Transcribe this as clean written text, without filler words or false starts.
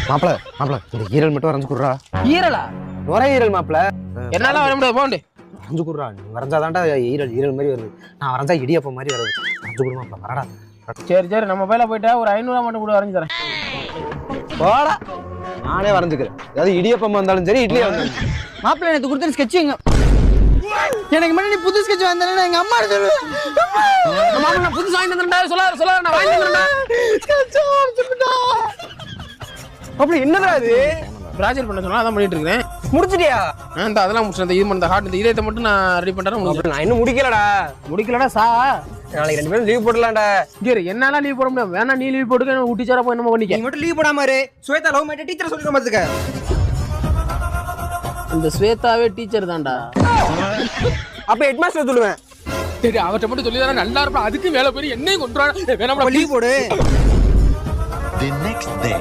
மாப்பிள மாப்பிள இந்த ஈரல் மட்டும் வரைஞ்சு குடுறா. ஈரலா? ஒரே ஈரல் மாப்பிள. என்னால வர முடியாது, போண்டு. வரைஞ்சு குடுறா. நீ வரைஞ்சாதான்டா ஈரல் ஈரல் மாதிரி வருது. நான் வரைஞ்சா இடியப்பம் மாதிரி வருது. வரைஞ்சு குடு மாப்பிள, வரடா. சரி சரி, நம்ம பையில போயிட்டா ஒரு 500 மட்டும் கூட வரைஞ்சு தரேன். போடா, நானே வரைஞ்சுக்கிறேன். அதாவது இடியப்பம் வந்தாலும் சரி, இட்லியா வந்தாலும். மாப்பிள்ள எனக்கு கொடுத்த ஸ்கெட்ச் எனக்கு முன்னாடி புது ஸ்கெட்ச் வந்தேன்னா எங்க அம்மா மாமா புதுசு வாங்கி தந்துடா, சொல்ல நான் வாங்கி தந்துடா. மாப்பிள என்னடா இது? ப்ராஜெக்ட் பண்ண சொன்னா அதான் பண்ணிட்டு இருக்கேன். முடிச்சிட்டியா? இந்த அதெல்லாம் முடிச்சேன். இது இந்த ஹார்ட் இந்த இதயத்தை மட்டும் நான் ரெடி பண்றேன். நான் இன்னும் முடிக்கலடா. முடிக்கலடா சா. நாளைக்கு 2 பேரும் லீவ் போடலாம்டா. சரி, என்னால லீவ் போட முடியாது. வேணா நீ லீவ் போட்டுக்க, ஊட்டிச்சாரா போய் என்னமோ பண்ணிக்க. நீ மட்டும் லீவ் போடாம இரு. ஸ்வேதா லவ் மேட்டர் டீச்சர் சொல்லிட்டு வந்துக்க. இந்த ஸ்வேதாவே டீச்சர் தான்டா. அப்ப ஹெட் மாஸ்டர் சொல்லுவேன். சரி, அவர்கிட்ட மட்டும் சொல்லி தானே நல்லா இருப்பா. அதுக்கு மேல போய் என்னையும் கொண்டு வர வேணாம். லீவ் போடு. The next day